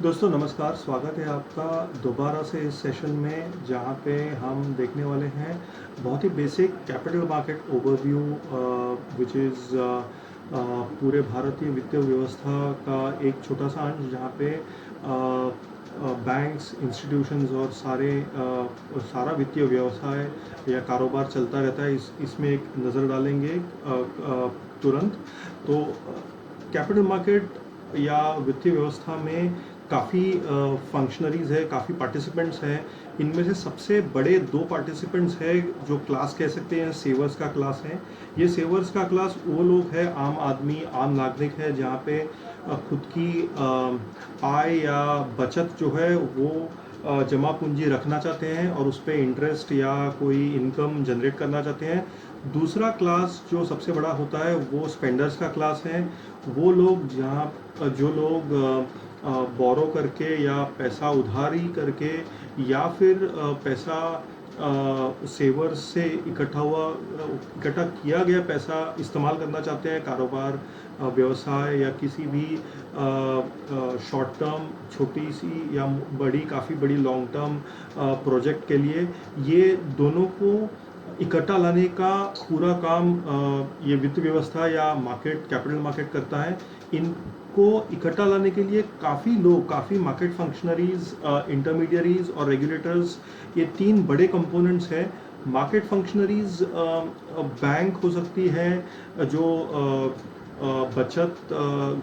दोस्तों नमस्कार, स्वागत है आपका दोबारा से इस सेशन में, जहाँ पे हम देखने वाले हैं बहुत ही basic capital market overview, which is पूरे भारतीय वित्तीय व्यवस्था का एक छोटा सा अंश, जहाँ पे बैंक्स, इंस्टीट्यूशंस और सारा वित्तीय व्यवसाय या कारोबार चलता रहता है। इसमें एक नज़र डालेंगे तुरंत। तो कैपिटल मार्केट या वित्तीय व्यवस्था में काफ़ी फंक्शनरीज है, काफ़ी पार्टिसिपेंट्स हैं। इनमें से सबसे बड़े दो पार्टिसिपेंट्स हैं जो क्लास कह सकते हैं, सेवर्स का क्लास है। ये सेवर्स का क्लास वो लोग हैं, आम आदमी, आम नागरिक है, जहाँ पे खुद की आय या बचत जो है वो जमा पूंजी रखना चाहते हैं और उस पर इंटरेस्ट या कोई इनकम जनरेट करना चाहते हैं। दूसरा क्लास जो सबसे बड़ा होता है वो स्पेंडर्स का क्लास है। वो लोग जो लोग बोरो करके या पैसा उधारी करके या फिर पैसा सेवर्स से इकट्ठा किया गया पैसा इस्तेमाल करना चाहते हैं कारोबार, व्यवसाय या किसी भी शॉर्ट टर्म, छोटी सी या बड़ी, काफ़ी बड़ी लॉन्ग टर्म प्रोजेक्ट के लिए। ये दोनों को इकट्ठा लाने का पूरा काम ये वित्त व्यवस्था या मार्केट, कैपिटल मार्केट करता है। इनको इकट्ठा लाने के लिए काफ़ी लोग, काफ़ी मार्केट फंक्शनरीज, इंटरमीडियरीज और रेगुलेटर्स, ये तीन बड़े कंपोनेंट्स हैं। मार्केट फंक्शनरीज बैंक हो सकती है, जो बचत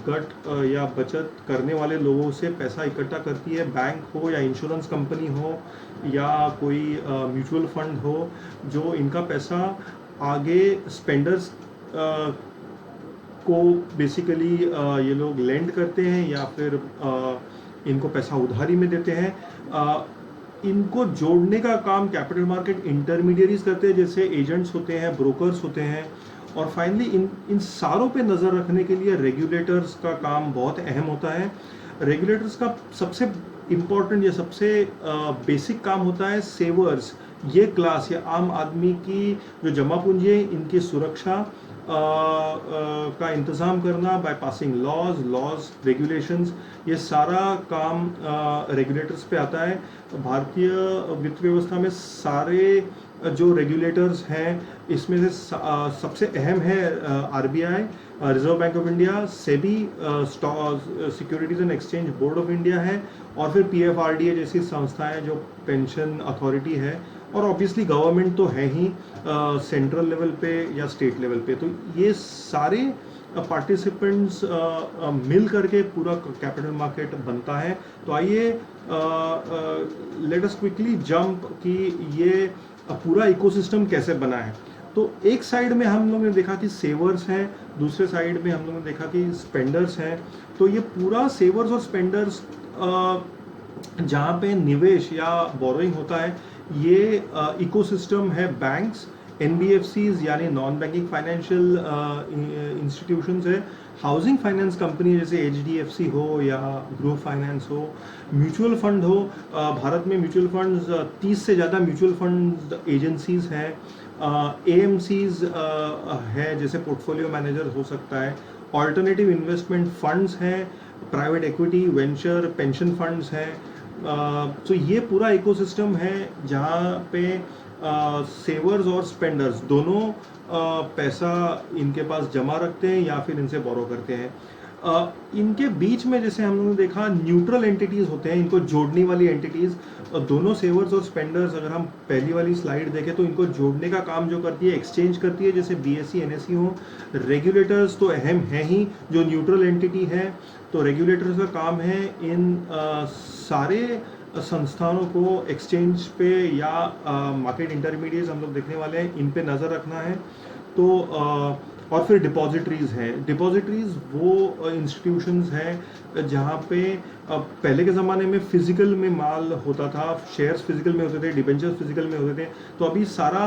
गट या बचत करने वाले लोगों से पैसा इकट्ठा करती है। बैंक हो या इंश्योरेंस कंपनी हो या कोई म्यूचुअल फंड हो, जो इनका पैसा आगे स्पेंडर्स को बेसिकली ये लोग लेंड करते हैं या फिर इनको पैसा उधारी में देते हैं। इनको जोड़ने का काम कैपिटल मार्केट इंटरमीडियरीज करते हैं, जैसे एजेंट्स होते हैं, ब्रोकर्स होते हैं। और फाइनली इन सारों पे नज़र रखने के लिए रेगुलेटर्स का काम बहुत अहम होता है। रेगुलेटर्स का सबसे इम्पोर्टेंट या सबसे बेसिक काम होता है सेवर्स, ये क्लास या आम आदमी की जो जमा पूंजी है, इनकी सुरक्षा का इंतज़ाम करना बाय पासिंग लॉज रेगुलेशंस। ये सारा काम रेगुलेटर्स पे आता है। भारतीय वित्त व्यवस्था में सारे जो रेगुलेटर्स हैं, इसमें से सबसे अहम है RBI, reserve bank of India, SEBI, securities and exchange board of India है, और फिर पीएफआरडीए जैसी संस्थाएं जो पेंशन अथॉरिटी है, और ऑब्वियसली गवर्नमेंट तो है ही सेंट्रल लेवल पे या स्टेट लेवल पे। तो ये सारे पार्टिसिपेंट्स मिल करके पूरा कैपिटल मार्केट बनता है। तो आइए लेट अस क्विकली जंप कि ये पूरा इकोसिस्टम कैसे बना है। तो एक साइड में हम लोगों ने देखा कि सेवर्स हैं, दूसरे साइड में हम लोगों ने देखा कि स्पेंडर्स हैं। तो ये पूरा सेवर्स और स्पेंडर्स जहाँ पे निवेश या बोरोइंग होता है, ये इकोसिस्टम है बैंक्स, एनबीएफसीज यानी नॉन बैंकिंग फाइनेंशियल इंस्टीट्यूशंस है, हाउसिंग फाइनेंस कंपनी जैसे एचडीएफसी हो या गृह फाइनेंस हो, म्यूचुअल फंड हो। भारत में म्यूचुअल फंड्स 30 से ज़्यादा म्यूचुअल फंड एजेंसीज हैं। एएमसीज है, जैसे पोर्टफोलियो मैनेजर हो सकता है। ऑल्टरनेटिव इन्वेस्टमेंट फंड्स हैं, private equity, venture, pension funds हैं। तो ये पूरा इकोसिस्टम है जहाँ पे सेवर्स और स्पेंडर्स दोनों पैसा इनके पास जमा रखते हैं या फिर इनसे बोरो करते हैं। इनके बीच में जैसे हम लोगों ने देखा न्यूट्रल एंटिटीज होते हैं, इनको जोड़ने वाली एंटिटीज। दोनों सेवर्स और स्पेंडर्स, अगर हम पहली वाली स्लाइड देखें तो इनको जोड़ने का काम जो करती है, एक्सचेंज करती है, जैसे बीएसई एनएसई हो। रेगुलेटर्स तो अहम है ही, जो न्यूट्रल एंटिटी है। तो रेगुलेटर्स का काम है इन सारे संस्थानों को एक्सचेंज पे या मार्केट इंटरमीडिएट्स हम लोग देखने वाले हैं, इन पे नज़र रखना है। तो और फिर डिपॉजिटरीज हैं। डिपॉजिटरीज वो इंस्टीट्यूशंस हैं जहाँ पे पहले के ज़माने में फिजिकल में माल होता था, शेयर्स फिजिकल में होते थे, डिबेंचर्स फिजिकल में होते थे। तो अभी सारा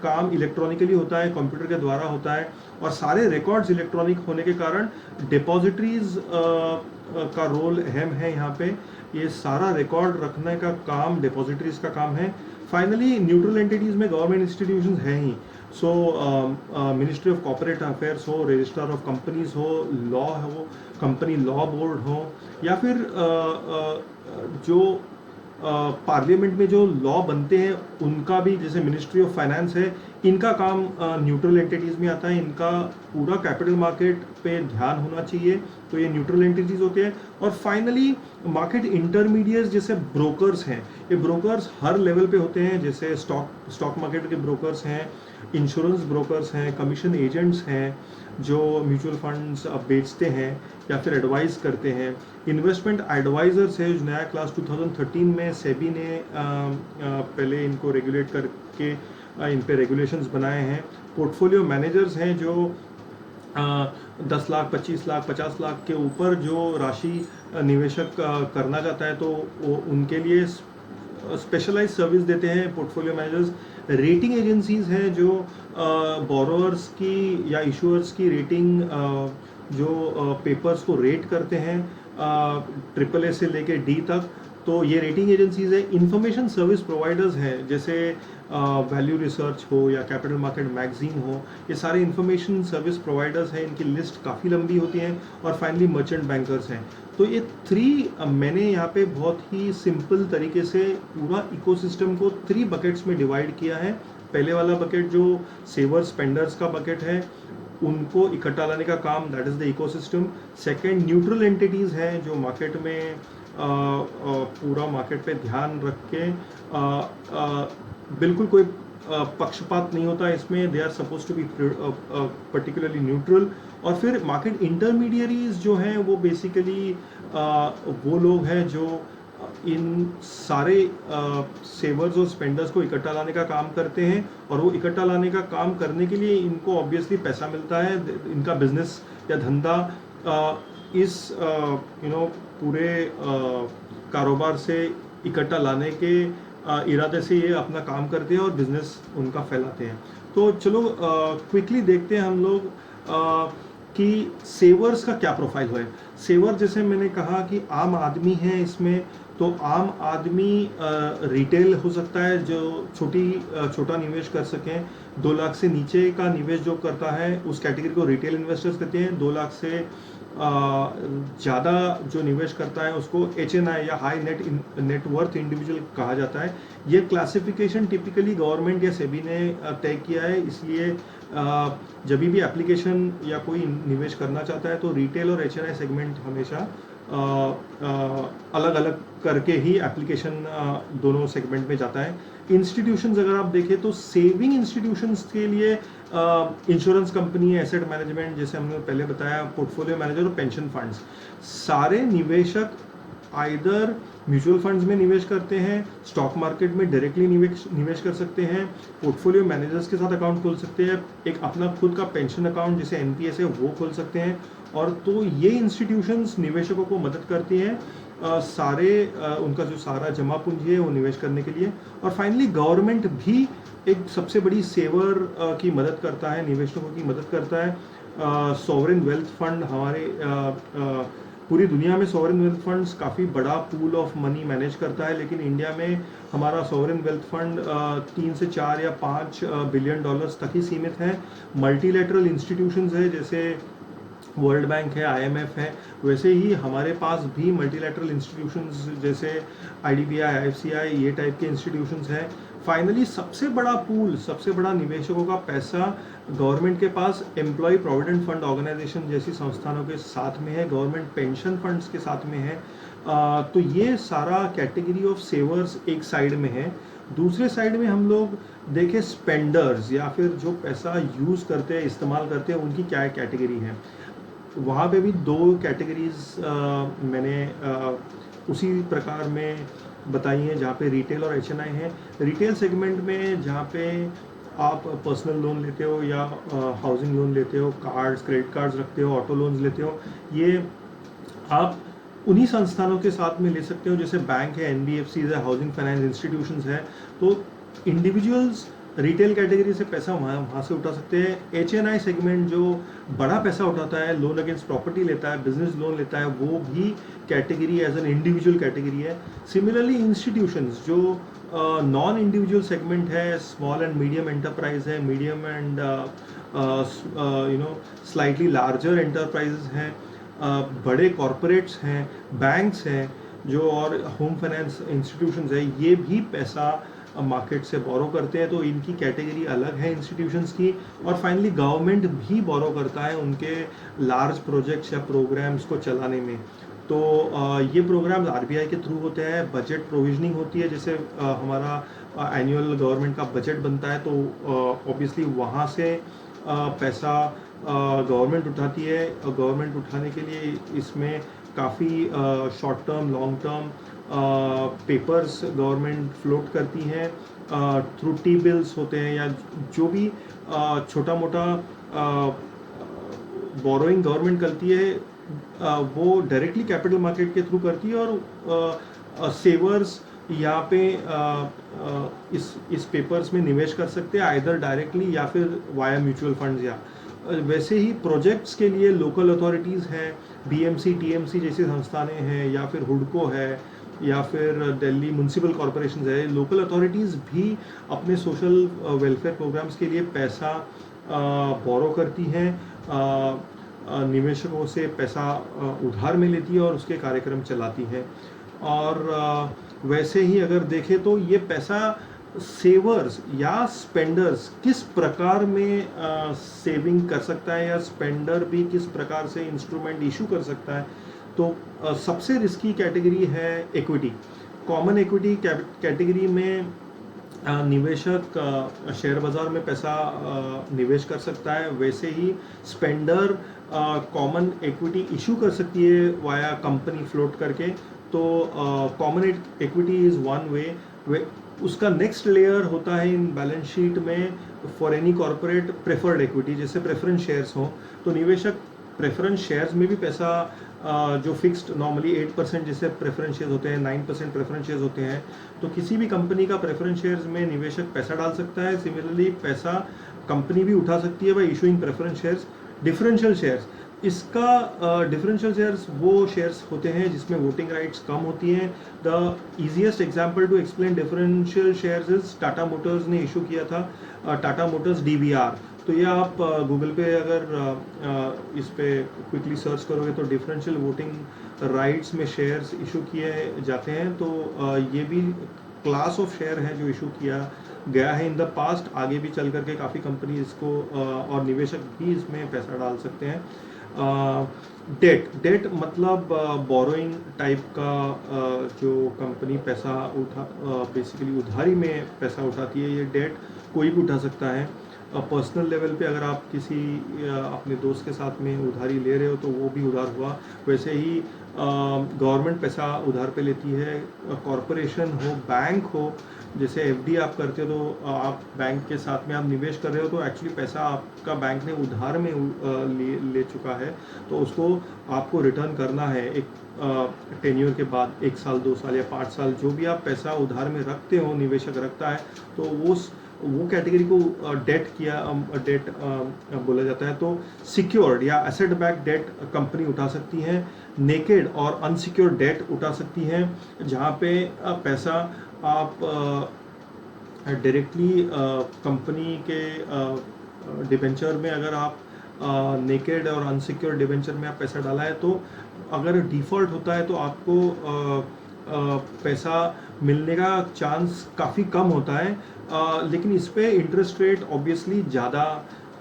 काम इलेक्ट्रॉनिकली होता है, कंप्यूटर के द्वारा होता है, और सारे रिकॉर्ड्स इलेक्ट्रॉनिक होने के कारण डिपॉजिटरीज का रोल अहम है यहाँ पे। ये सारा रिकॉर्ड रखने का काम डिपॉजिटरीज का काम है। फाइनली न्यूट्रल एंटिटीज में गवर्नमेंट इंस्टीट्यूशंस हैं ही। So ministry of corporate affairs हो, रजिस्ट्रार ऑफ कंपनीज हो, लॉ हो, कंपनी लॉ बोर्ड हो, या फिर जो पार्लियामेंट में जो लॉ बनते हैं उनका भी, जैसे मिनिस्ट्री ऑफ फाइनेंस है, इनका काम न्यूट्रल एंटिटीज़ में आता है। इनका पूरा कैपिटल मार्केट पे ध्यान होना चाहिए, तो ये न्यूट्रल एंटिटीज़ होते हैं। और फाइनली मार्केट इंटरमीडिएट्स जैसे ब्रोकर्स हैं, ये ब्रोकर्स हर लेवल पे होते हैं, जैसे स्टॉक मार्केट के ब्रोकर्स हैं, इंश्योरेंस ब्रोकर्स हैं, कमीशन एजेंट्स हैं जो म्यूचुअल फंड्स बेचते हैं या फिर एडवाइस करते हैं, इन्वेस्टमेंट एडवाइजर्स है, जो नया क्लास 2013 में सेबी ने पहले इनको रेगुलेट करके इन पे रेगुलेशंस बनाए हैं। पोर्टफोलियो मैनेजर्स हैं जो 10 लाख, 25 लाख, 50 लाख के ऊपर जो राशि निवेशक करना चाहता है तो वो उनके लिए स्पेशलाइज सर्विस देते हैं पोर्टफोलियो मैनेजर्स। रेटिंग एजेंसीज हैं जो बोरोअर्स की या इशूअर्स की रेटिंग, जो पेपर्स को रेट करते हैं AAA से लेके D तक, तो ये रेटिंग एजेंसीज है। इंफॉर्मेशन सर्विस प्रोवाइडर्स हैं, जैसे वैल्यू रिसर्च हो या कैपिटल मार्केट मैगजीन हो, ये सारे इंफॉर्मेशन सर्विस प्रोवाइडर्स हैं, इनकी लिस्ट काफ़ी लंबी होती है। और फाइनली मर्चेंट बैंकर्स हैं। तो ये 3 मैंने यहाँ पे बहुत ही सिंपल तरीके से पूरा इकोसिस्टम को 3 बकेट्स में डिवाइड किया है। पहले वाला बकेट जो सेवर स्पेंडर्स का बकेट है, उनको इकट्ठा लाने का काम, that is the ecosystem. Second, neutral entities हैं जो मार्केट में पूरा मार्केट पे ध्यान रख के बिल्कुल कोई पक्षपात नहीं होता इसमें, they are suppose to be particularly neutral. और फिर मार्केट इंटरमीडियरीज जो हैं वो बेसिकली वो लोग हैं जो इन सारे सेवर्स और स्पेंडर्स को इकट्ठा लाने का काम करते हैं। और वो इकट्ठा लाने का काम करने के लिए इनको ऑब्वियसली पैसा मिलता है, इनका बिजनेस या धंधा इस पूरे कारोबार से इकट्ठा लाने के इरादे से ये अपना काम करते हैं और बिजनेस उनका फैलाते हैं। तो चलो क्विकली देखते हैं हम लोग कि सेवर्स का क्या प्रोफाइल है। सेवर, जैसे मैंने कहा कि आम आदमी है इसमें, तो आम आदमी रिटेल हो सकता है जो छोटा निवेश कर सकें। 2 लाख से नीचे का निवेश जो करता है उस कैटेगरी को रिटेल इन्वेस्टर्स कहते हैं। 2 लाख से ज़्यादा जो निवेश करता है उसको HNI या हाई नेटवर्थ इंडिविजुअल कहा जाता है। ये क्लासिफिकेशन टिपिकली गवर्नमेंट या सेबी ने तय किया है, इसलिए जब भी एप्लीकेशन या कोई निवेश करना चाहता है तो रिटेल और HNI सेगमेंट हमेशा अलग अलग करके ही एप्लीकेशन दोनों सेगमेंट में जाता है। इंस्टीट्यूशंस अगर आप देखें तो सेविंग इंस्टीट्यूशंस के लिए इंश्योरेंस कंपनी, एसेट मैनेजमेंट, जैसे हमने पहले बताया, पोर्टफोलियो मैनेजर और पेंशन फंड्स। सारे निवेशक आइदर म्यूचुअल फंड्स में निवेश करते हैं, स्टॉक मार्केट में डायरेक्टली निवेश कर सकते हैं, पोर्टफोलियो मैनेजर्स के साथ अकाउंट खोल सकते हैं, एक अपना खुद का पेंशन अकाउंट जैसे NPS है वो खोल सकते हैं। और तो ये इंस्टीट्यूशंस निवेशकों को मदद करती हैं उनका जो सारा जमा पूंजी है वो निवेश करने के लिए। और फाइनली गवर्नमेंट भी एक सबसे बड़ी सेवर की मदद करता है, निवेशकों की मदद करता है। सॉवरेन वेल्थ फंड हमारे पूरी दुनिया में सॉवरेन वेल्थ फंड्स काफ़ी बड़ा पूल ऑफ मनी मैनेज करता है, लेकिन इंडिया में हमारा सॉवरेन वेल्थ फंड 3 से 4 या 5 बिलियन डॉलर्स तक ही सीमित है। मल्टीलैटरल इंस्टीट्यूशंस है, जैसे वर्ल्ड बैंक है, IMF है, वैसे ही हमारे पास भी मल्टीलैटरल इंस्टीट्यूशंस जैसे IDBI, IFCI, ये टाइप के इंस्टीट्यूशंस हैं। फाइनली सबसे बड़ा पूल, सबसे बड़ा निवेशकों का पैसा गवर्नमेंट के पास एम्प्लॉय प्रोविडेंट फंड ऑर्गेनाइजेशन जैसी संस्थानों के साथ में है, गवर्नमेंट पेंशन फंड्स के साथ में है। तो ये सारा कैटेगरी ऑफ सेवर्स एक साइड में है। दूसरे साइड में हम लोग देखें स्पेंडर्स या फिर जो पैसा यूज़ करते हैं, इस्तेमाल करते हैं, उनकी क्या कैटेगरी है। वहाँ पे भी 2 कैटेगरीज मैंने उसी प्रकार में बताई हैं, जहाँ पे रिटेल और HNI है। रिटेल सेगमेंट में जहाँ पे आप पर्सनल लोन लेते हो या हाउसिंग लोन लेते हो, कार्ड्स, क्रेडिट कार्ड्स रखते हो, ऑटो लोन्स लेते हो, ये आप उन्हीं संस्थानों के साथ में ले सकते हो, जैसे बैंक है, NBFCs है, हाउसिंग फाइनेंस इंस्टीट्यूशंस है। तो इंडिविजुअल्स रिटेल कैटेगरी से पैसा वहाँ से उठा सकते हैं। HNI सेगमेंट जो बड़ा पैसा उठाता है, लोन अगेंस्ट प्रॉपर्टी लेता है, बिजनेस लोन लेता है, वो भी category as an individual category है। सिमिलरली इंस्टीट्यूशंस जो नॉन इंडिविजुअल सेगमेंट है, स्मॉल एंड मीडियम एंटरप्राइज है, medium and slightly larger enterprises हैं, बड़े कॉरपोरेट्स हैं, बैंक्स हैं जो, और होम फाइनेंस इंस्टीट्यूशंस है, ये भी पैसा मार्केट से बोरो करते हैं, तो इनकी कैटेगरी अलग है इंस्टीट्यूशंस की। और फाइनली गवर्नमेंट भी बोरो करता है उनके लार्ज प्रोजेक्ट्स या प्रोग्राम्स को चलाने में। तो ये प्रोग्राम्स आरबीआई के थ्रू होते हैं, बजट प्रोविजनिंग होती है, जैसे हमारा एनुअल गवर्नमेंट का बजट बनता है, तो ऑब्वियसली वहाँ से पैसा गवर्नमेंट उठाती है। गवर्नमेंट उठाने के लिए इसमें काफ़ी short term, long term papers government float करती हैं थ्रू टी बिल्स होते हैं, या जो भी छोटा मोटा बोरोइंग गवर्नमेंट करती है वो डायरेक्टली कैपिटल मार्केट के थ्रू करती है, और सेवर्स यहाँ पे इस पेपर्स में निवेश कर सकते हैं, आइदर डायरेक्टली या फिर वाया म्यूचुअल फंड्स। या वैसे ही प्रोजेक्ट्स के लिए लोकल अथॉरिटीज़ हैं, बीएमसी टीएमसी जैसी संस्थानें हैं, या फिर हुडको है, या फिर दिल्ली म्यूनसिपल कॉरपोरेशन है, लोकल अथॉरिटीज़ भी अपने सोशल वेलफेयर प्रोग्राम्स के लिए पैसा बोरो करती हैं, निवेशकों से पैसा उधार में लेती है और उसके कार्यक्रम चलाती हैं। और वैसे ही अगर देखें तो ये पैसा सेवर्स या स्पेंडर्स किस प्रकार में सेविंग कर सकता है, या स्पेंडर भी किस प्रकार से इंस्ट्रूमेंट इशू कर सकता है। तो सबसे रिस्की कैटेगरी है इक्विटी। कॉमन इक्विटी कैटेगरी में निवेशक शेयर बाजार में पैसा निवेश कर सकता है। वैसे ही स्पेंडर कॉमन इक्विटी इशू कर सकती है वाया कंपनी फ्लोट करके। तो common equity is one way. उसका नेक्स्ट लेयर होता है इन बैलेंस शीट में for any corporate preferred equity, जैसे प्रेफरेंस शेयर्स हों, तो निवेशक प्रेफरेंस शेयर्स में भी पैसा जो फिक्स्ड नॉर्मली 8% जैसे प्रेफरेंस शेयर्स होते हैं, 9% प्रेफरेंस शेयर्स होते हैं, तो किसी भी कंपनी का प्रेफरेंस शेयर्स में निवेशक पैसा डाल सकता है। सिमिलरली पैसा कंपनी भी उठा सकती है by issuing preference shares. Differential shares, इसका डिफरेंशियल शेयर्स वो शेयर्स होते हैं जिसमें वोटिंग राइट्स कम होती हैं। The easiest example to explain differential shares is Tata Motors ने इशू किया था टाटा मोटर्स डीबीआर। तो ये आप गूगल पे अगर इस पे क्विकली सर्च करोगे तो डिफरेंशियल वोटिंग राइट्स में शेयर्स इशू किए जाते हैं। तो ये भी क्लास ऑफ शेयर है जो इशू किया गया है इन द पास्ट। आगे भी चल करके काफ़ी कंपनी इसको और निवेशक भी इसमें पैसा डाल सकते हैं। डेट मतलब बोरोइंग टाइप का जो कंपनी पैसा बेसिकली उधारी में पैसा उठाती है, ये डेट कोई भी उठा सकता है। पर्सनल लेवल पे अगर आप किसी अपने दोस्त के साथ में उधारी ले रहे हो तो वो भी उधार हुआ। वैसे ही गवर्नमेंट पैसा उधार पे लेती है, कॉरपोरेशन हो, बैंक हो, जैसे एफडी आप करते हो तो आप बैंक के साथ में आप निवेश कर रहे हो तो एक्चुअली पैसा आपका बैंक ने उधार में ले चुका है, तो उसको आपको रिटर्न करना है एक टेन्योर के बाद, 1 साल 2 साल या 5 साल, जो भी आप पैसा उधार में रखते हो, निवेशक रखता है, तो वो कैटेगरी को डेट बोला जाता है। तो सिक्योर्ड या एसेट बैक डेट कंपनी उठा सकती है, नेकेड और अनसिक्योर्ड डेट उठा सकती हैं, जहाँ पे पैसा आप डायरेक्टली कंपनी के डिबेंचर में, अगर आप नेकेड और अनसिक्योर्ड डिबेंचर में आप पैसा डाला है तो अगर डिफ़ॉल्ट होता है तो आपको पैसा मिलने का चांस काफ़ी कम होता है, लेकिन इस पे इंटरेस्ट रेट ऑब्वियसली ज़्यादा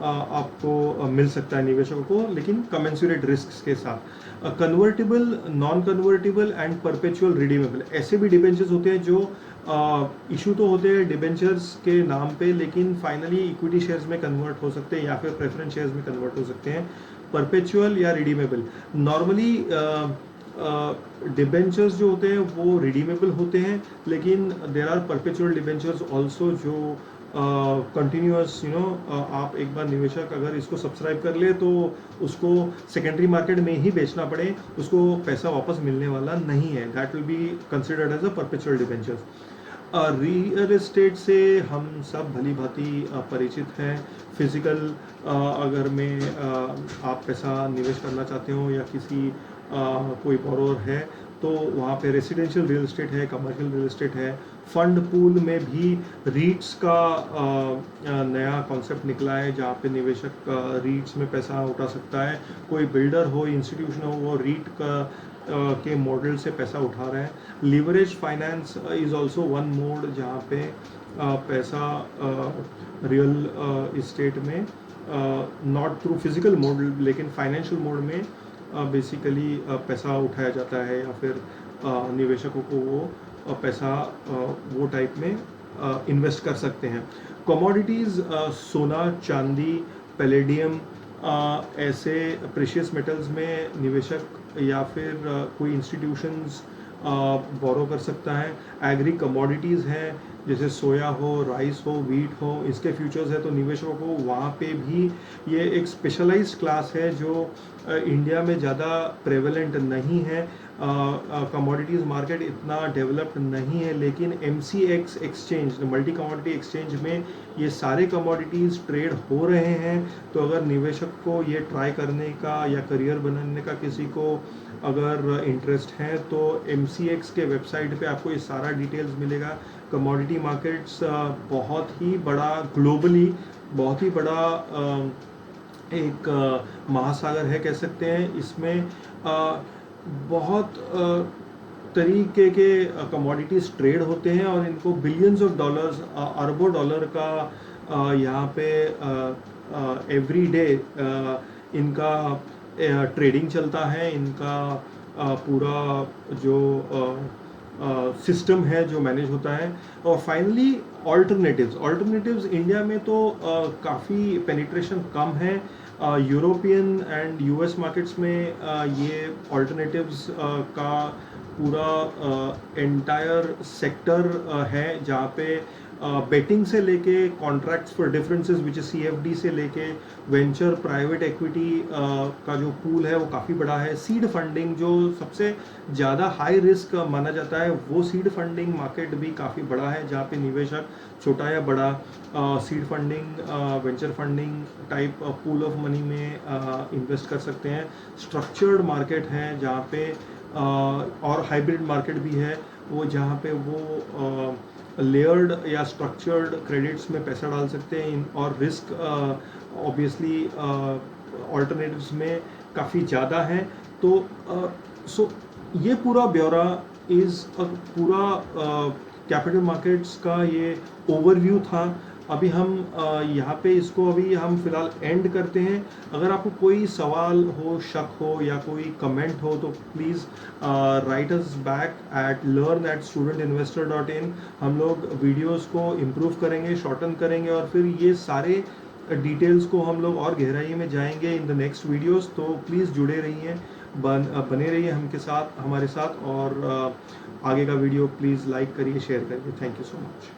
आपको मिल सकता है निवेशकों को, लेकिन कमेंसुरेट रिस्क के साथ। Convertible, non convertible and perpetual redeemable, ऐसे भी डिबेंचर्स होते हैं जो इशू तो होते हैं डिबेंचर्स के नाम पे, लेकिन फाइनली इक्विटी शेयर्स में कन्वर्ट हो सकते हैं या फिर प्रेफरेंस शेयर्स में कन्वर्ट हो सकते हैं। परपेचुअल या रिडीमेबल, नॉर्मली डिबेंचर्स जो होते हैं वो रिडीमेबल होते हैं, लेकिन there are perpetual debentures also जो कंटिन्यूअस आप एक बार निवेशक अगर इसको सब्सक्राइब कर ले तो उसको सेकेंडरी मार्केट में ही बेचना पड़े, उसको पैसा वापस मिलने वाला नहीं है, that will be considered as a perpetual debentures. Real estate से हम सब भली भांति परिचित हैं। फिजिकल अगर आप पैसा निवेश करना चाहते हो या किसी कोई बोरोवर है तो वहाँ पे रेसिडेंशियल रियल एस्टेट है, कमर्शियल रियल एस्टेट है। फंड पूल में भी रीट्स का नया कॉन्सेप्ट निकला है जहाँ पे निवेशक रीट्स में पैसा उठा सकता है। कोई बिल्डर हो, इंस्टीट्यूशन हो, वो रीट का के मॉडल से पैसा उठा रहे हैं। Leverage finance is also one mod जहाँ पे पैसा रियल इस्टेट में नॉट थ्रू फिजिकल मोड लेकिन फाइनेंशियल मोड में बेसिकली पैसा उठाया जाता है, या फिर निवेशकों को वो पैसा वो टाइप में इन्वेस्ट कर सकते हैं। कमोडिटीज़ सोना, चांदी, पैलेडियम ऐसे प्रेशियस मेटल्स में निवेशक या फिर कोई इंस्टीट्यूशंस बोरो कर सकता है। एग्री कमोडिटीज़ हैं जैसे सोया हो, राइस हो, वीट हो, इसके फ्यूचर्स है तो निवेशकों को वहाँ पे भी ये एक स्पेशलाइज्ड क्लास है जो इंडिया में ज़्यादा प्रेवलेंट नहीं है। कमोडिटीज़ मार्केट इतना डेवलप्ड नहीं है, लेकिन MCX exchange, multi commodity exchange में ये सारे कमोडिटीज़ ट्रेड हो रहे हैं। तो अगर निवेशक को ये ट्राई करने का या करियर बनाने का किसी को अगर इंटरेस्ट है तो MCX के वेबसाइट पे आपको ये सारा डिटेल्स मिलेगा। कमोडिटी मार्केट्स बहुत ही बड़ा ग्लोबली बहुत ही बड़ा एक महासागर है कह सकते हैं। इसमें बहुत तरीके के कमोडिटीज़ ट्रेड होते हैं और इनको बिलियंस ऑफ डॉलर्स, अरबों डॉलर का यहाँ पे एवरी डे इनका ट्रेडिंग चलता है। इनका पूरा जो सिस्टम है जो मैनेज होता है। और फाइनली ऑल्टरनेटिव्स इंडिया में तो काफ़ी पेनिट्रेशन कम है। यूरोपियन एंड US मार्केट्स में ये ऑल्टरनेटिव्स का पूरा एंटायर सेक्टर है जहाँ पे बेटिंग से लेके contracts for differences which CFD से लेके वेंचर प्राइवेट एक्विटी का जो पूल है वो काफ़ी बड़ा है। सीड फंडिंग जो सबसे ज़्यादा हाई रिस्क माना जाता है वो सीड फंडिंग मार्केट भी काफ़ी बड़ा है जहाँ पे निवेशक छोटा या बड़ा seed funding, venture funding type pool of money में इन्वेस्ट कर सकते हैं। स्ट्रक्चर्ड मार्केट है जहाँ पे और हाइब्रिड मार्केट भी है वो जहाँ पे वो लेयर्ड या स्ट्रक्चर्ड क्रेडिट्स में पैसा डाल सकते हैं। और रिस्क ऑब्वियसली ऑल्टरनेटिव्स में काफ़ी ज़्यादा है। तो सो ये पूरा ब्यौरा पूरा कैपिटल मार्केट्स का ये ओवरव्यू था। अभी हम यहाँ पे इसको अभी हम फिलहाल एंड करते हैं। अगर आपको कोई सवाल हो, शक हो या कोई कमेंट हो तो please write us back at learn@studentinvestor.in। हम लोग वीडियोस को इम्प्रूव करेंगे, शॉर्टन करेंगे और फिर ये सारे डिटेल्स को हम लोग और गहराई में जाएंगे इन द नेक्स्ट वीडियोस। तो प्लीज़ जुड़े रहिए, बने रहिए हमारे साथ और आगे का वीडियो प्लीज़ लाइक करिए, शेयर करिए। Thank you so much.